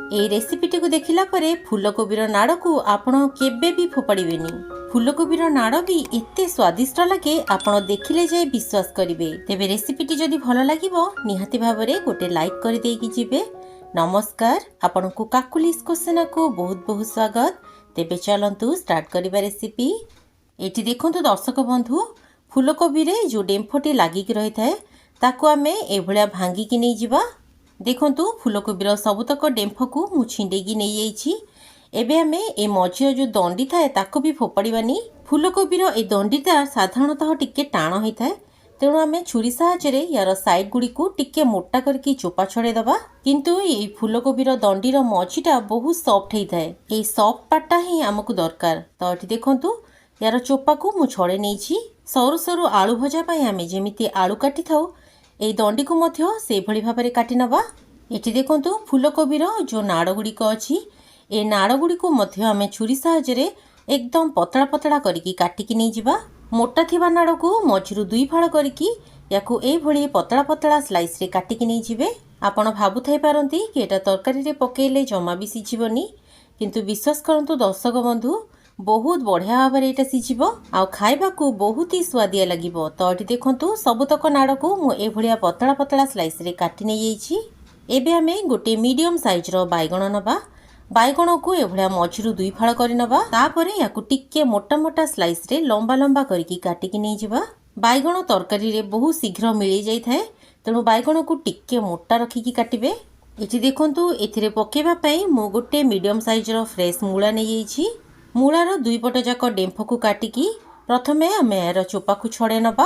এই ରେସିପିଟି को देखिला परे फूलकोबीर नाड़ को आपण केबे भी फोपाड़िबेनी। फूलकोबीर नाड़ भी एते स्वादिष्ट लगे आपण देखिले जाय विश्वास करिवे। तेबे रेसिपीटी जदि भल लागिबो निहाती भाबरे गोटे लाइक कर देकी जिवे। नमस्कार, आपण को काकुलिस क्वेश्चन को बहुत बहुत स्वागत। तेबे चलंतु स्टार्ट करिबा रेसिपी। एटी देखंतु दर्शक बंधु, फूलकोबी रे जो डेम्फटी लागिक रही थाए ताको आमे एभलिया भांगी कि नै जिबा। देखंतु फूलकोबीर सबुतक डेम्फ को मु छिंडेगी नै जाइछि। एबे आमे ए मझिर जो दंडी थाए ताको भी फोपाड़िबानी। फूलकोबीर ए दंडीटा साधारणतः टिके टाण होई थाए, तेणु आमे छुरी साहाय्य यार साइड गुडी को टिके मोटा करके चोपा छड़े दबा। किंतु ए फूलकोबीर दंडीर मझीटा बहुत सॉफ्ट होई थाए, ए सॉफ्ट पार्टटा ही हमकु दरकार। तो एठी देखंतु यार चोपा को मु छड़े नेछि। सरू सरू आलू भजा पाई आमे जेमिति आलू काटी थाउ ए दंडी को मध्य से भली भाबरे काटी नबा। एठी देखंतु फूलकोबीर जो नाड़ गुड़िक अछि ए नाड़ गुड़िक मध्य आमे छुरी साहाय्य एकदम पतला पतला करिकी काटिकी नै जिबा। मोटा थिबा नाड़ को मझिरु दुई फाळ करिकी याकू ए भली पतला पतला स्लाइस रे काटिकी नै जिबे। आपण भाबु थाई पारंती कि एटा तरकारी रे पकेइले जमा भी सिझिबनी, किंतु विश्वास करंतु दर्शक बंधु बहुत बढ़िया भाव में यहाँ सीझ आ खाइबा को बहुत ही स्वादिया लगे। तो ये देखो सबुतक नाड़ को मुझे भाया पतला पतला स्लाइस रे काटी नहीं जाइए। एबे आमे गोटे मीडियम साइज रो बैगण नबा। बैगण को एभलिया मझिरु दुई फाळ करि नबा। तापरे याकू टिके मोटा मोटा स्लाइस रे लंबा लंबा करिकी काटिकी नै जिबा। बैगण तरकारी रे बहुत शीघ्र मिली जाई थाए, तेणु बैगण को टिके मोटा रखिकी काटिबे। एठी देखंतु एथिरे पकेबा पई मु गोटे मीडियम साइज रो फ्रेश मूला नै जाइछि। मूलार दुई पट जाक डेम्फ को काटिकी प्रथमे आमे यार चोपा को छड़े नबा।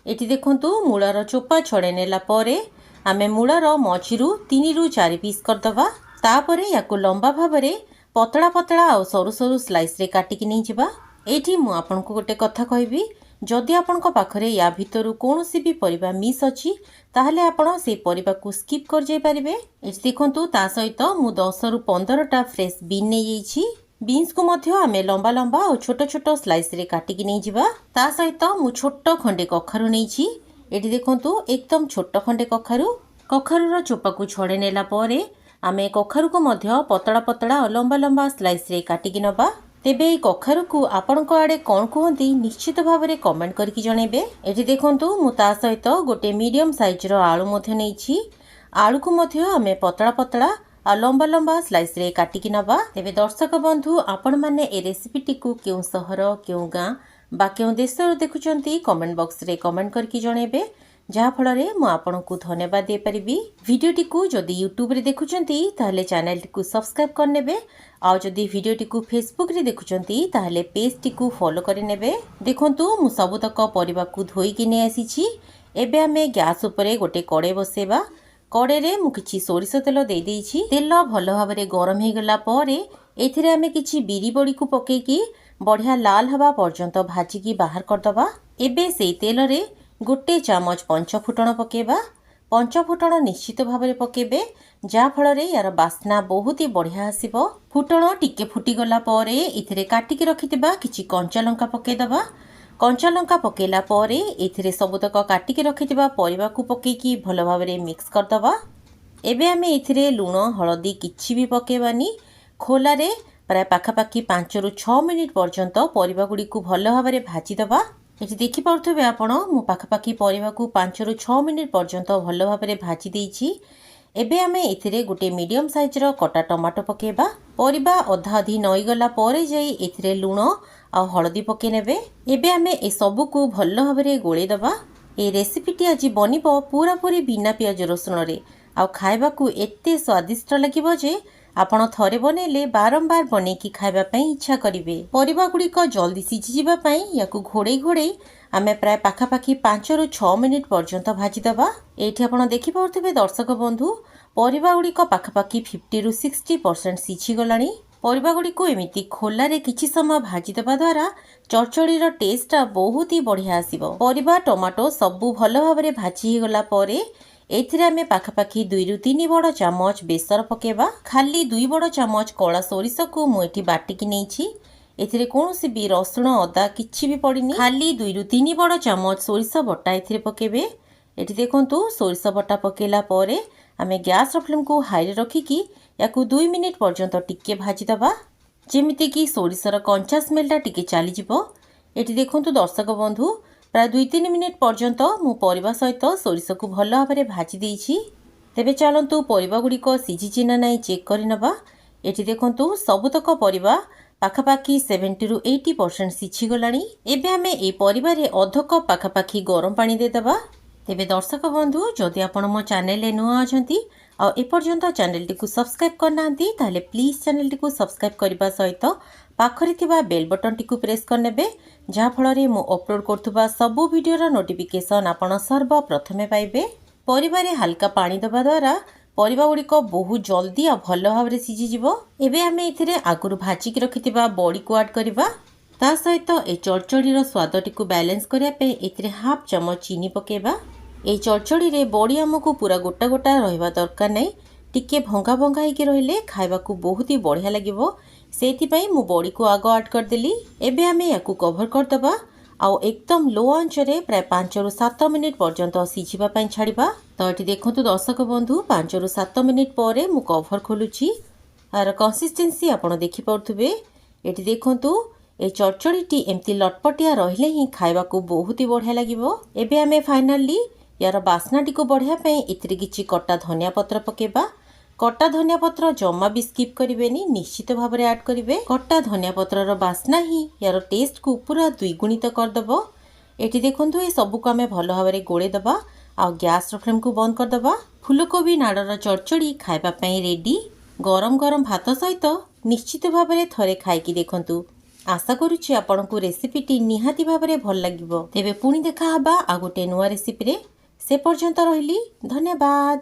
एठी देखंतु मूलार चोपा छड़े नेला परे आमे मूलार मझिरु 3 रु 4 पीस करदबा। तापरे याकू लंबा भाबरे पतला पतला आ सरू सरू स्लाइस रे काटिकी नै जिबा। एठी मु आपनको गोटे कथा कहबी, जदि आपनको पाखरे या भितरु कोनोसी भी परिबा मिस अछि ताहले आपण से परिबा को स्किप कर जाय परिबे। एठी देखंतु ता सहित मु 10 रु 15 टा फ्रेश बीन नै जाइछि। बीन्स को मध्य आमे लंबा लंबा और छोट छोट स्लाइस रे काटिकी नै जिबा। ता सहित मु छोट खंडे कखारु नैछि। एठी देखंतु एकदम छोट खंडे कखारुर चोपा को छड़े नेला परे आमे कखारु को मध्य पतला पतला और लंबा लंबा स्लाइस रे काटिकी नबा। तेबे ए कखारु को आपनको आडे कोन कहंती निश्चित भाव में कमेंट करके जणेबे। एठी देखंतु मु ता सहित गोटे मीडियम साइज रो आलू मध्य नैछि। आलू को मध्य आमे पतला पतला आ लंबा लंबा स्लाइस रे काटिकी नबा। तेबे दर्शक बंधु आपण माने ए रेसिपीटी को केउ सहर केउ गां बा केउ देश रो देखुचंती कमेंट बॉक्स रे कमेंट करके जणेबे, जहा फल रे मु आपनकु धन्यवाद दे परिबी। वीडियोटी को जदि यूट्यूब रे देखुचंती ताहले चैनल टी को सब्सक्राइब कर नेबे, आ जदि वीडियोटी को फेसबुक रे देखुचंती ताहले पेज टी को फॉलो कर नेबे। देखंतु मु सबुतक परिबा को धोई कि नै आसीछि। एबे हमें गैस ऊपर गोटे कड़े बसेबा। कड़े रे मु किछि सोरिष तेल दे देइछि। तेल भल भाव में गरम हो गला परे एथिरे आमे किछि बिरी बड़ी को पकेकी बढ़िया लाल हवा पर्यंत भाजिकी बाहर करदबा। एबे सेई तेल रे गोटे चामच पंचफुटण पकेबा। पंचफुटण निश्चित भाव में पकेबे, जहा फल रे यार बास्ना बहुत ही बढ़िया आसीबो। फुटण टिके फुटी गला परे एथिरे काटिकी रखितिबा किछि कंचा लंका पकेदबा। कंचा लंका पकेला परे एथिरे सबुतक काटिकी रखितिबा परिबा को पकेकी भल भाव में मिक्स करदबा। एबे आमे एथिरे लूण हळदी किछि भी पकेबानी। खोला रे प्राय पाखापाखि 5 रु 6 मिनिट पर्यंत परिबा गुडी को भल भाव में भाजी दबा। एठी देखि पारथबे आपण मु पाखापाखि परिबा को 5 रु 6 मिनिट पर्यंत भल भाव में भाजी देइछि। एबे आमे एथिरे गोटे मीडियम साइज रो कटा टमाटो पकेबा। परिबा अधा अधि नई गला परे जाई एथिरे लूण आ हळदी पके नेबे। एबे आमे ए सबु को भल भाव में गोळे दबा। ए रेसिपीटी आज बनिबो पूरा पूरी बिना पियाज रसुण रे, आ खाइबा को एते स्वादिष्ट लागिबो जे आपण थरे बनेले बारंबार बनेकी खाइबा पई इच्छा करिवे। परिबा गुडीक जल्दी सिझि जिबा पई याकू घोड़े घोड़े आमे प्राय पाखापाखि 5 रु 6 मिनिट पर्यंत भाजी दबा। एठी आपण देखि पारथबे दर्शक बंधु परिबा गुडीक पाखापाखि 50 रु 60% सिझि गलानी। परिबा गुडीको एमिति खोला रे किछि समय भाजी दबा द्वारा चरचड़ीर टेस्ट बहुत ही बढ़िया आसीबो। परिबा टमाटो सबु भल भाव में भाजी गला परे एथिरे आमे पाखापाखि 2 रु 3 बड़ चामच बेसर पकेबा। खाली 2 बड़ चामच कला सोरिष को मु एठी बाटिकी नैछि। एथिरे कोनोसी भी रसुण अदा किछि भी पड़िनी। खाली 2 रु 3 बड़ चामच सोरिष बटा एथिरे पकेबे। एठी देखंतु सोरिष बटा पकेला परे आमे गैस फ्लेम को हाई रखिकी या 2 मिनिट पर्यंत टिके भाजीदबा जेमिति कि सोरिषर कंचा स्मेलटा टिके चलीजिवो। एटी देखंतु दर्शक बंधु प्राय 2-3 मिनिट पर्यंत मु परिबा सहित सोरिष को भल भाव में भाजी देइछि। तेबे चलंतु परिबा गुड़िक सिझिछि ना नाई चेक करि नबा। एटी देखंतु सबुतक परिबा पाखापाखी 70 ରୁ 80% सिझी गलानी। एबे आमे ए परिबारे अध कप पाखापाखी गरम पानी देदबा। तेबे दर्शक बंधु जदि आपण मो चैनल नुआ अछंती आ एपर्यंत चैनल टी को सब्सक्राइब करनांती ताले प्लीज चैनल टी को सब्सक्राइब करबा सहित पाखरे थिबा बेल बटन टी को प्रेस करनेबे जहा फଳରେ मु अपलोड करथुबा सबु वीडियो रा नोटिफिकेशन आपण सर्व प्रथमे पाइबे। परिबारे हल्का पानी दबा द्वारा परिबा गुड़िक बहुत जल्दी आ भल भाव में सिझीजिवो। एबे आमे इथिरे आगुरु भाजिक रखिथिबा बड़ी को ऐड करबा। ता सहित ए चड़चड़ीर स्वाद टी को बैलेंस करिया पे इथिरे हाफ चमच चीनी पकेबा। ए चड़चड़ी रे बड़ी आमको पूरा गोटा गोटा रहिबा दरकार नै, टिके भंगा भंगा होइके रहिले खाइबा को बहुत ही बढ़िया लागिवो। सेति पई मु बड़ी को आगो ऐड कर देली। एबे आमे याकू कवर कर दबा आउ एकदम लो आंच रे प्राय 5 ରୁ 7 मिनिट पर्यंत सिझिबा पई छाड़िबा। तो एटी देखंतु दर्शक बंधु 5 ରୁ 7 मिनिट परे मु कवर खोलुची। आर कंसिस्टेंसी आपण देखि पड़थुबे। एटी देखंतु ए चड़चड़ीटी एमती लटपटिया रहिले ही खाइबा को बहुत ही बढ़िया लागिवो। एबे आमे फाइनली यार बास्नाटी को बढ़िया पे इतरे किछि कटा धनिया पत्र पकेबा। कटा धनिया पत्र जमा भी स्किप करिवेनी, निश्चित भाव में ऐड करिवे। कटा धनिया पत्र रो बास्ना ही यार टेस्ट को पूरा द्विगुणित कर दबो। एटी देखंतु ए सब को हमें भल भाव में गोळे दबा आ गैस रो फ्लेम को बंद कर दबा। फूलकोबी नाड़र चड़चड़ी खाइबा पई रेडी। गरम गरम भात सहित निश्चित भाव में थरे खाइकी देखंतु। आशा करूछि आपनकु रेसिपीटी निहाती भाव में भल लागिवो। तेबे पुणी देखा हबा आ गोटे नुआ रेसिपी रे। से पर्यंत रहिली, धन्यवाद।